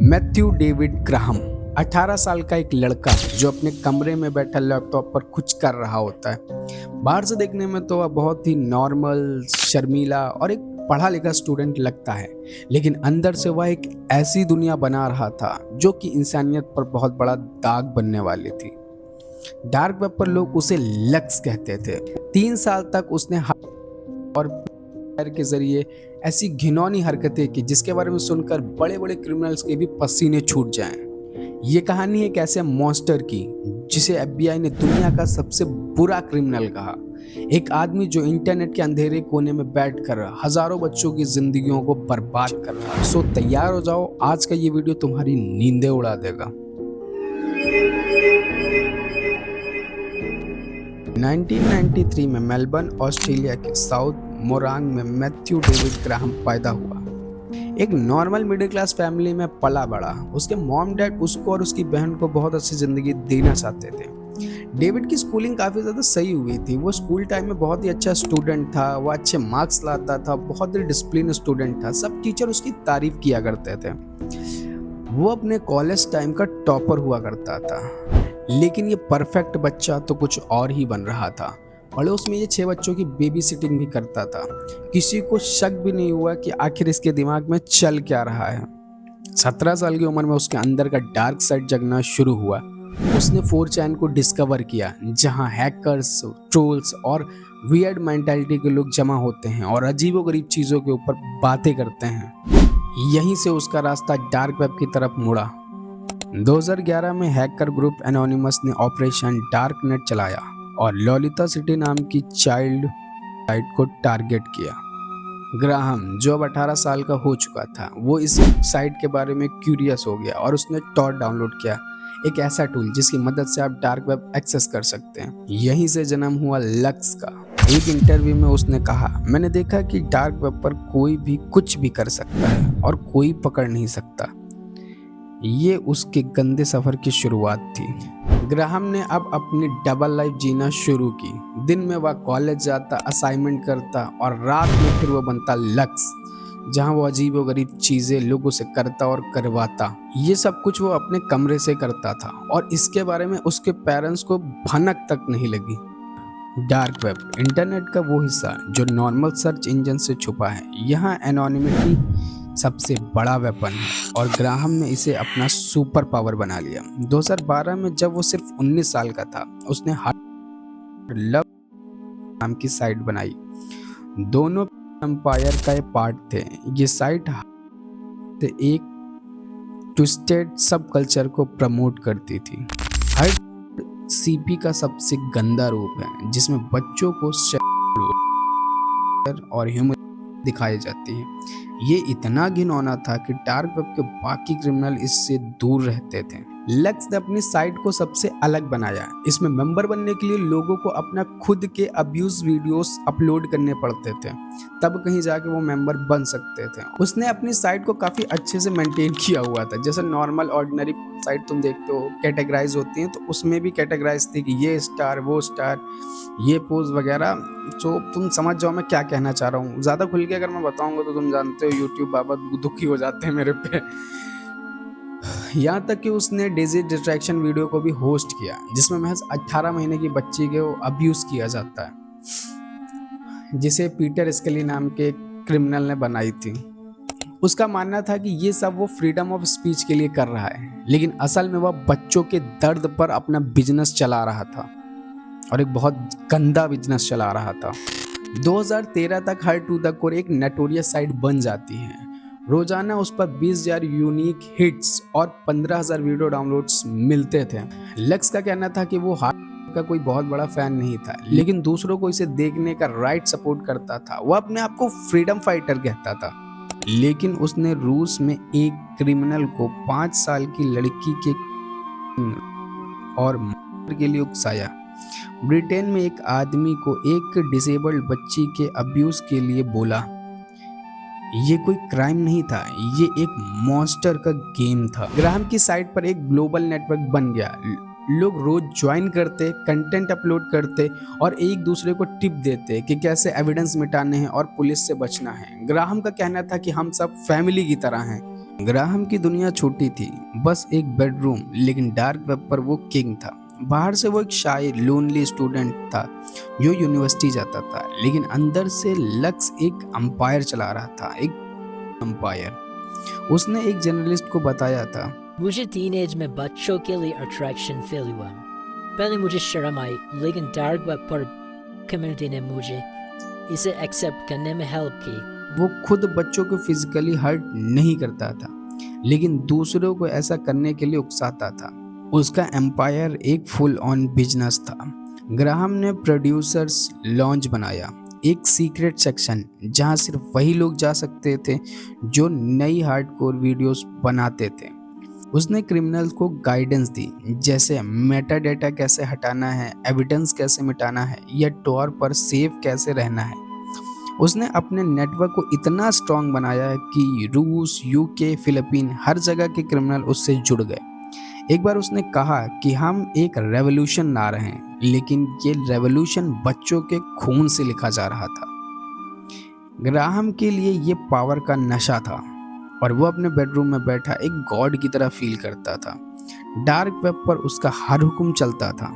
Matthew David Graham 18 साल का एक लड़का जो अपने कमरे में बैठा लैपटॉप पर कुछ कर रहा होता है। बाहर से देखने में तो वह बहुत ही नॉर्मल, शर्मीला और एक पढ़ा लिखा स्टूडेंट लगता है, लेकिन अंदर से वह एक ऐसी दुनिया बना रहा था जो कि इंसानियत पर बहुत बड़ा दाग बनने वाली थी। डार्क वेब पर लोग उसे लक्स कहते थे। 3 साल तक उसने और के जरिए ऐसी घिनौनी हरकतें की जिसके बारे में सुनकर बड़े बड़े क्रिमिनल्स के भी पसीने छूट जाएं। ये कहानी एक ऐसे मॉन्स्टर की जिसे एफबीआई ने दुनिया का सबसे बुरा क्रिमिनल कहा। एक आदमी जो इंटरनेट के अंधेरे कोने में बैठकर हजारों बच्चों की जिंदगियों को बर्बाद कर रहा है। सो तैयार हो जाओ, आज का ये वीडियो तुम्हारी नींदें उड़ा देगा। 1993 में मेलबर्न, ऑस्ट्रेलिया के साउथ मोरांग में मैथ्यू डेविड ग्राहम पैदा हुआ। एक नॉर्मल मिडिल क्लास फैमिली में पला बड़ा। उसके मॉम डैड उसको और उसकी बहन को बहुत अच्छी जिंदगी देना चाहते थे। डेविड की स्कूलिंग काफ़ी ज़्यादा सही हुई थी। वो स्कूल टाइम में बहुत ही अच्छा स्टूडेंट था, वो अच्छे मार्क्स लाता था, बहुत ही डिसिप्लिन स्टूडेंट था। सब टीचर उसकी तारीफ किया करते थे। वो अपने कॉलेज टाइम का टॉपर हुआ करता था, लेकिन ये परफेक्ट बच्चा तो कुछ और ही बन रहा था। पड़ोस में ये 6 बच्चों की बेबी सिटिंग भी करता था। किसी को शक भी नहीं हुआ कि आखिर इसके दिमाग में चल क्या रहा है। 17 साल की उम्र में उसके अंदर का डार्क साइड जगना शुरू हुआ। उसने 4chan को डिस्कवर किया, जहां हैकर्स, ट्रोल्स और वियर्ड मेंटालिटी के लोग जमा होते हैं और अजीबोगरीब चीज़ों के ऊपर बातें करते हैं। यहीं से उसका रास्ता डार्क वेब की तरफ मुड़ा। 2011 में हैकर ग्रुप एनोनिमस ने ऑपरेशन डार्क नेट चलाया और लॉलिता सिटी नाम की चाइल्ड साइट को टारगेट किया। ग्राहम, जो अब 18 साल का हो चुका था, वो इस साइट के बारे में क्यूरियस हो गया और उसने टॉर डाउनलोड किया, एक ऐसा टूल जिसकी मदद से आप डार्क वेब एक्सेस कर सकते हैं। यहीं से जन्म हुआ लक्स का। एक इंटरव्यू में उसने कहा, मैंने देखा कि डार्क वेब पर कोई भी कुछ भी कर सकता है और कोई पकड़ नहीं सकता। ये उसके गंदे सफर की शुरुआत थी। ग्राहम ने अब अपनी डबल लाइफ जीना शुरू की। दिन में वह कॉलेज जाता, असाइनमेंट करता और रात में फिर वह बनता लक्स, जहां वो अजीबोगरीब चीजें लोगों से करता और करवाता। ये सब कुछ वो अपने कमरे से करता था और इसके बारे में उसके पेरेंट्स को भनक तक नहीं लगी। डार्क वेब, इंटरनेट का वो हिस्सा जो नॉर्मल सर्च इंजन से छुपा है। यहाँ एनोनिमिटी सबसे बड़ा वेपन है और ग्राहम ने इसे अपना सुपर पावर बना लिया। 2012 में जब वो सिर्फ 19 साल का था, उसने हार्ट लव नाम की साइट बनाई। दोनों एम्पायर का एक पार्ट थे। ये साइट एक ट्विस्टेड सब कल्चर को प्रमोट करती थी। हर सीपी का सबसे गंदा रूप है, जिसमें बच्चों को और ह्यूमन दिखाई जाती है। ये इतना घिनौना था कि डार्क वेब के बाकी क्रिमिनल इससे दूर रहते थे। लक्स ने अपनी साइट को सबसे अलग बनाया। इसमें मेंबर बनने के लिए लोगों को अपना खुद के अब्यूज वीडियोस अपलोड करने पड़ते थे, तब कहीं जाके वो मेंबर बन सकते थे। उसने अपनी साइट को काफ़ी अच्छे से मेंटेन किया हुआ था। जैसे नॉर्मल ऑर्डिनरी साइट तुम देखते हो कैटेगराइज होती हैं, तो उसमें भी कैटेगराइज थी कि ये स्टार, वो स्टार, ये पोज वगैरह। तो तुम समझ जाओ मैं क्या कहना चाह रहा हूँ। ज़्यादा खुल के अगर मैं बताऊँगा तो तुम जानते हो यूट्यूब बाबा दुखी हो जाते हैं मेरे पे। यहाँ तक कि उसने डेजी डिस्ट्रैक्शन वीडियो को भी होस्ट किया, जिसमें महज 18 महीने की बच्ची के अब्यूज़ किया जाता है, जिसे पीटर स्केली नाम के क्रिमिनल ने बनाई थी। उसका मानना था कि ये सब वो फ्रीडम ऑफ स्पीच के लिए कर रहा है, लेकिन असल में वह बच्चों के दर्द पर अपना बिजनेस चला रहा था और एक बहुत गंदा बिजनेस चला रहा था। 2013 तक हर टू द कोर एक नोटोरियस साइट बन जाती है। रोजाना उस पर 20,000 यूनिक हिट्स और 15,000 वीडियो डाउनलोड्स मिलते थे। लक्स का कहना था कि वो हार्ट का कोई बहुत बड़ा फैन नहीं था, लेकिन दूसरों को इसे देखने का राइट सपोर्ट करता था। वो अपने आप को फ्रीडम फाइटर कहता था। लेकिन उसने रूस में एक क्रिमिनल को 5 साल की लड़की के और मर्डर के लिए उकसाया। ब्रिटेन में एक आदमी को एक डिसेबल्ड बच्ची के अब्यूज के लिए बोला। ये कोई क्राइम नहीं था, ये एक मॉन्स्टर का गेम था। ग्राहम की साइट पर एक ग्लोबल नेटवर्क बन गया। लोग रोज ज्वाइन करते, कंटेंट अपलोड करते और एक दूसरे को टिप देते कि कैसे एविडेंस मिटाने हैं और पुलिस से बचना है। ग्राहम का कहना था कि हम सब फैमिली की तरह हैं ग्राहम की दुनिया छोटी थी, बस एक बेडरूम, लेकिन डार्क वेब पर वो किंग था। बाहर से वो एक शाय लोनली स्टूडेंट था जो यूनिवर्सिटी जाता था, लेकिन अंदर से लक्स एक अंपायर चला रहा था, एक अंपायर। उसने एक जर्नलिस्ट को बताया था, मुझे टीनेज में बच्चों के लिए अट्रैक्शन फील हुआ। पहले मुझे शर्म आई, लेकिन डार्क वेब पर कम्युनिटी ने मुझे इसे एक्सेप्ट करने में हेल्प की। वो खुद बच्चों को फिजिकली हर्ट नहीं करता था, लेकिन दूसरों को ऐसा करने के लिए उकसाता था। उसका एम्पायर एक फुल ऑन बिजनेस था। ग्राहम ने प्रोड्यूसर्स लॉन्च बनाया, एक सीक्रेट सेक्शन जहां सिर्फ वही लोग जा सकते थे जो नई हार्डकोर वीडियोस बनाते थे। उसने क्रिमिनल्स को गाइडेंस दी, जैसे मेटा डेटा कैसे हटाना है, एविडेंस कैसे मिटाना है या टॉर पर सेफ कैसे रहना है। उसने अपने नेटवर्क को इतना स्ट्रांग बनाया कि रूस, यूके, फिलीपीन हर जगह के क्रिमिनल उससे जुड़ गए। एक बार उसने कहा कि हम एक रेवोल्यूशन ला रहे हैं, लेकिन ये रेवोल्यूशन बच्चों के खून से लिखा जा रहा था। ग्राहम के लिए ये पावर का नशा था और वो अपने बेडरूम में बैठा एक गॉड की तरह फील करता था। डार्क वेब पर उसका हर हुक्म चलता था,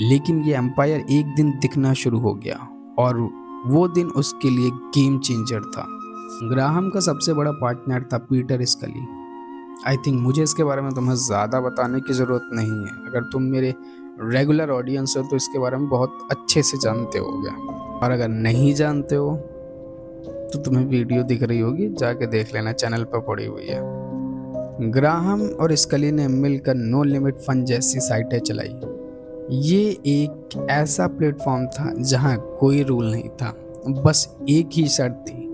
लेकिन ये एम्पायर एक दिन दिखना शुरू हो गया और वो दिन उसके लिए गेम चेंजर था। ग्राहम का सबसे बड़ा पार्टनर था पीटर स्कली। आई थिंक मुझे इसके बारे में तुम्हें ज़्यादा बताने की ज़रूरत नहीं है। अगर तुम मेरे रेगुलर ऑडियंस हो तो इसके बारे में बहुत अच्छे से जानते होगे, और अगर नहीं जानते हो तो तुम्हें वीडियो दिख रही होगी, जाके देख लेना, चैनल पर पड़ी हुई है। ग्राहम और स्कली ने मिलकर नो लिमिट फन जैसी साइटें चलाई। ये एक ऐसा प्लेटफॉर्म था जहां कोई रूल नहीं था, बस एक ही शर्त थी,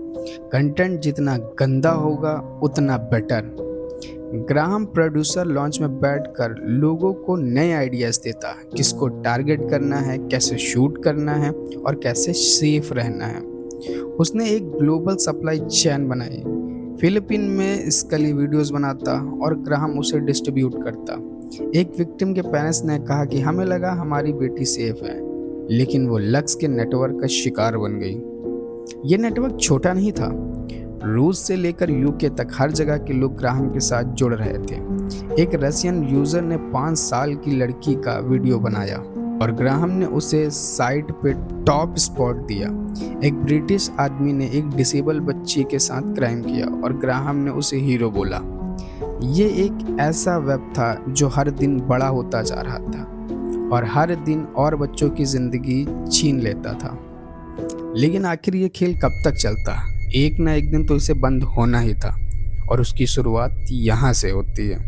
कंटेंट जितना गंदा होगा उतना बेटर। ग्राहम प्रोड्यूसर लॉन्च में बैठकर लोगों को नए आइडियाज़ देता, किसको टारगेट करना है, कैसे शूट करना है और कैसे सेफ रहना है। उसने एक ग्लोबल सप्लाई चेन बनाई। फिलीपीन में स्कली वीडियोस बनाता और ग्राहम उसे डिस्ट्रीब्यूट करता। एक विक्टिम के पेरेंट्स ने कहा कि हमें लगा हमारी बेटी सेफ है, लेकिन वो लक्स के नेटवर्क का शिकार बन गई। ये नेटवर्क छोटा नहीं था, रूस से लेकर यूके तक हर जगह के लोग ग्राहम के साथ जुड़ रहे थे। एक रशियन यूजर ने 5 साल की लड़की का वीडियो बनाया और ग्राहम ने उसे साइट पे टॉप स्पॉट दिया। एक ब्रिटिश आदमी ने एक डिसेबल बच्ची के साथ क्राइम किया और ग्राहम ने उसे हीरो बोला। ये एक ऐसा वेब था जो हर दिन बड़ा होता जा रहा था और हर दिन और बच्चों की जिंदगी छीन लेता था। लेकिन आखिर ये खेल कब तक चलता? एक ना एक दिन तो इसे बंद होना ही था, और उसकी शुरुआत यहाँ से होती है।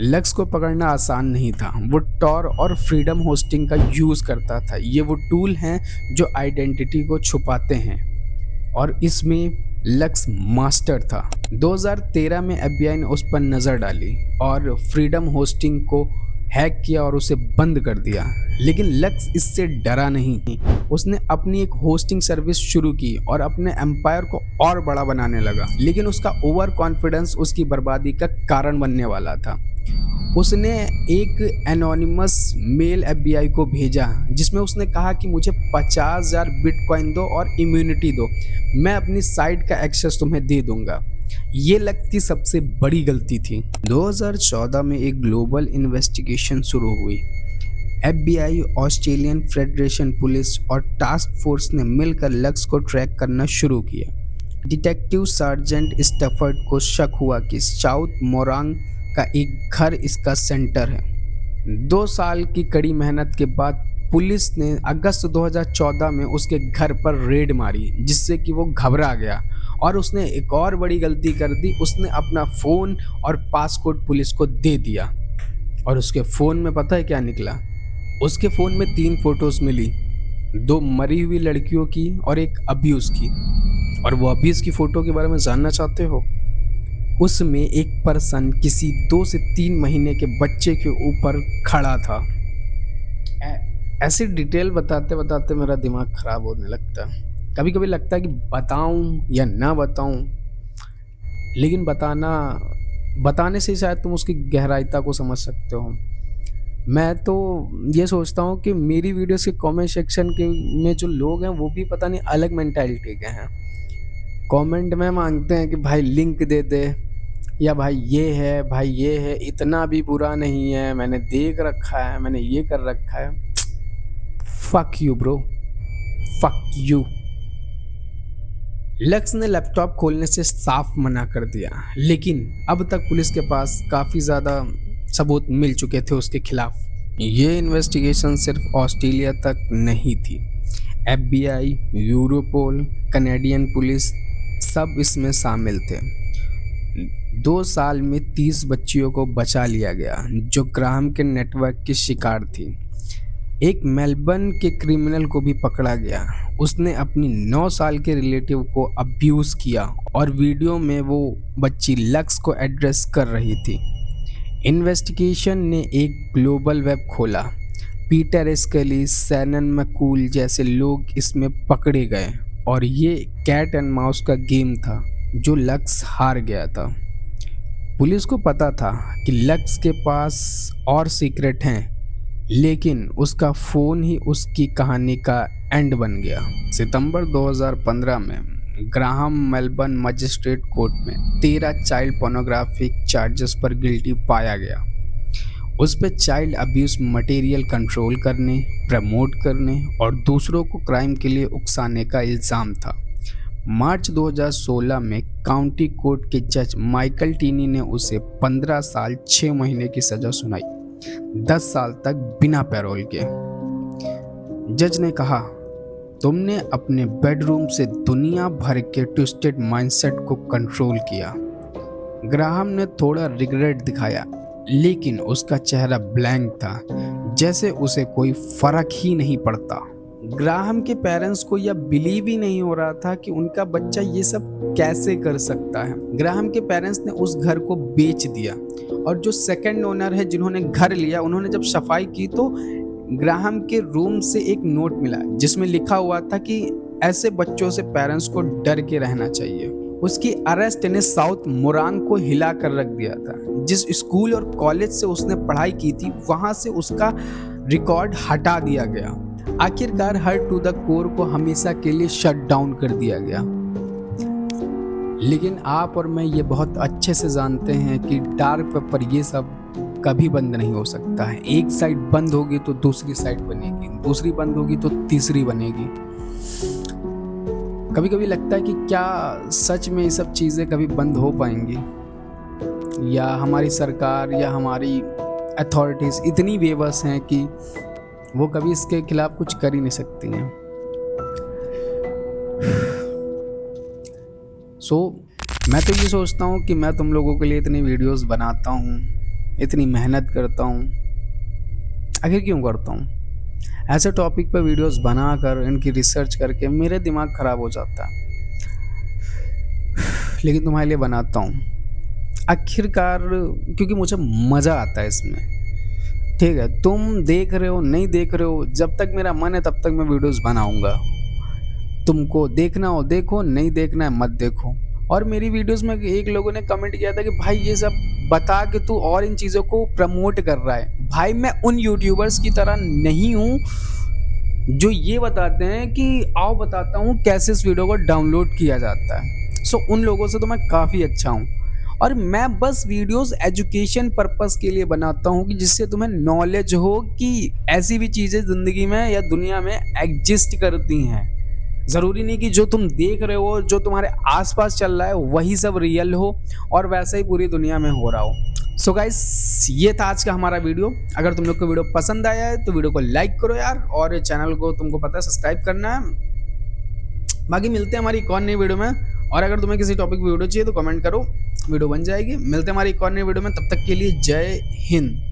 लक्स को पकड़ना आसान नहीं था। वो टॉर और फ्रीडम होस्टिंग का यूज़ करता था। ये वो टूल हैं जो आइडेंटिटी को छुपाते हैं, और इसमें लक्स मास्टर था। 2013 में FBI ने उस पर नज़र डाली और फ्रीडम होस्टिंग को हैक किया और उसे बंद कर दिया। लेकिन लक्स इससे डरा नहीं। उसने अपनी एक होस्टिंग सर्विस शुरू की और अपने एम्पायर को और बड़ा बनाने लगा। लेकिन उसका ओवर कॉन्फिडेंस उसकी बर्बादी का कारण बनने वाला था। उसने एक एनोनिमस मेल FBI को भेजा, जिसमें उसने कहा कि मुझे 50,000 बिटकॉइन दो और इम्यूनिटी दो, मैं अपनी साइट का एक्सेस तुम्हें दे दूंगा। ये लक्स की सबसे बड़ी गलती थी। 2014 में एक ग्लोबल इन्वेस्टिगेशन शुरू हुई। FBI, ऑस्ट्रेलियन फेडरेशन पुलिस और टास्क फोर्स ने मिलकर लक्स को ट्रैक करना शुरू किया। डिटेक्टिव सार्जेंट स्टफर्ड को शक हुआ कि साउथ मोरांग का एक घर इसका सेंटर है। 2 साल की कड़ी मेहनत के बाद पुलिस ने अगस्त 2014 में उसके घर पर रेड मारी, जिससे कि वो घबरा गया और उसने एक और बड़ी गलती कर दी। उसने अपना फ़ोन और पासकोड पुलिस को दे दिया, और उसके फ़ोन में पता है क्या निकला? उसके फ़ोन में 3 फोटोज़ मिली, 2 मरी हुई लड़कियों की और एक अब्यूज़ की। और वो अब्यूज़ की फ़ोटो के बारे में जानना चाहते हो? उसमें एक पर्सन किसी 2 से 3 महीने के बच्चे के ऊपर खड़ा था। ऐसे डिटेल बताते बताते मेरा दिमाग ख़राब होने लगता है। कभी कभी लगता है कि बताऊं या ना बताऊं, लेकिन बताने से शायद तुम उसकी गहराईता को समझ सकते हो। मैं तो ये सोचता हूँ कि मेरी वीडियोस के कमेंट सेक्शन के में जो लोग हैं वो भी पता नहीं अलग मेंटालिटी के हैं। कमेंट में मांगते हैं कि भाई लिंक दे दे, या भाई ये है, इतना भी बुरा नहीं है, मैंने देख रखा है, मैंने ये कर रखा है। Fuck you bro, fuck you. Lux ने लैपटॉप खोलने से साफ मना कर दिया, लेकिन अब तक पुलिस के पास काफ़ी ज़्यादा सबूत मिल चुके थे उसके खिलाफ। ये इन्वेस्टिगेशन सिर्फ ऑस्ट्रेलिया तक नहीं थी, FBI, यूरोपोल, कनेडियन पुलिस सब इसमें शामिल थे। 2 साल में 30 बच्चियों को बचा लिया गया जो ग्राहम के नेटवर्क की शिकार थी। एक मेलबर्न के क्रिमिनल को भी पकड़ा गया। उसने अपनी 9 साल के रिलेटिव को अब्यूज़ किया और वीडियो में वो बच्ची लक्स को एड्रेस कर रही थी। इन्वेस्टिगेशन ने एक ग्लोबल वेब खोला। पीटर स्कली, सैनन मैकूल जैसे लोग इसमें पकड़े गए और ये कैट एंड माउस का गेम था जो लक्स हार गया था। पुलिस को पता था कि लक्स के पास और सीक्रेट हैं, लेकिन उसका फ़ोन ही उसकी कहानी का एंड बन गया। सितंबर 2015 में ग्राहम मेलबर्न मजिस्ट्रेट कोर्ट में 13 चाइल्ड पोर्नोग्राफिक चार्जेस पर गिल्टी पाया गया। उस पर चाइल्ड अब्यूज़ मटेरियल कंट्रोल करने, प्रमोट करने और दूसरों को क्राइम के लिए उकसाने का इल्ज़ाम था। मार्च 2016 में काउंटी कोर्ट के जज माइकल टीनी ने उसे 15 साल 6 महीने की सज़ा सुनाई, 10 साल तक बिना पैरोल के। जज ने कहा, तुमने अपने बेडरूम से दुनिया भर के ट्विस्टेड माइंडसेट को कंट्रोल किया। ग्राहम ने थोड़ा रिग्रेट दिखाया, लेकिन उसका चेहरा ब्लैंक था, जैसे उसे कोई फर्क ही नहीं पड़ता। ग्राहम के पेरेंट्स को यह बिलीव ही नहीं हो रहा था कि उनका बच्चा ये सब कैसे कर सकता है। ग्राहम के पेरेंट्स ने उस घर को बेच दिया और जो सेकंड ओनर है जिन्होंने घर लिया, उन्होंने जब सफाई की तो ग्राहम के रूम से एक नोट मिला जिसमें लिखा हुआ था कि ऐसे बच्चों से पेरेंट्स को डर के रहना चाहिए। उसकी अरेस्ट ने साउथ मोरांग को हिला कर रख दिया था। जिस स्कूल और कॉलेज से उसने पढ़ाई की थी वहां से उसका रिकॉर्ड हटा दिया गया। आखिरकार हर्ट टू द कोर को हमेशा के लिए शट डाउन कर दिया गया। लेकिन आप और मैं ये बहुत अच्छे से जानते हैं कि डार्क वेब पर ये सब कभी बंद नहीं हो सकता है। एक साइड बंद होगी तो दूसरी साइड बनेगी, दूसरी बंद होगी तो तीसरी बनेगी। कभी कभी लगता है कि क्या सच में ये सब चीज़ें कभी बंद हो पाएंगी, या हमारी सरकार या हमारी अथॉरिटीज़ इतनी बेबस हैं कि वो कभी इसके खिलाफ कुछ कर ही नहीं सकती हैं। मैं तो ये सोचता हूँ कि मैं तुम लोगों के लिए इतनी वीडियोस बनाता हूँ, इतनी मेहनत करता हूँ, आखिर क्यों करता हूँ? ऐसे टॉपिक पर वीडियोस बनाकर इनकी रिसर्च करके मेरे दिमाग ख़राब हो जाता है, लेकिन तुम्हारे लिए बनाता हूँ आखिरकार, क्योंकि मुझे मज़ा आता है इसमें। ठीक है, तुम देख रहे हो नहीं देख रहे हो, जब तक मेरा मन है तब तक मैं वीडियोस बनाऊंगा। तुमको देखना हो देखो, नहीं देखना है मत देखो। और मेरी वीडियोस में एक लोगों ने कमेंट किया था कि भाई ये सब बता के तू और इन चीज़ों को प्रमोट कर रहा है। भाई मैं उन यूट्यूबर्स की तरह नहीं हूँ जो ये बताते हैं कि आओ बताता हूँ कैसे इस वीडियो को डाउनलोड किया जाता है। उन लोगों से तो मैं काफ़ी अच्छा हूँ और मैं बस वीडियोस एजुकेशन पर्पस के लिए बनाता हूँ कि जिससे तुम्हें नॉलेज हो कि ऐसी भी चीज़ें ज़िंदगी में या दुनिया में एग्जिस्ट करती हैं। ज़रूरी नहीं कि जो तुम देख रहे हो, जो तुम्हारे आसपास चल रहा है वही सब रियल हो और वैसा ही पूरी दुनिया में हो रहा हो। सो गाइस, ये था आज का हमारा वीडियो। अगर तुम लोग को वीडियो पसंद आया है तो वीडियो को लाइक करो यार, और चैनल को तुमको पता है सब्सक्राइब करना है। बाकी मिलते हैं हमारी एक और नई वीडियो में, और अगर तुम्हें किसी टॉपिक पर वीडियो चाहिए तो कमेंट करो, वीडियो बन जाएगी। मिलते हैं हमारी एक और नई वीडियो में, तब तक के लिए जय हिंद।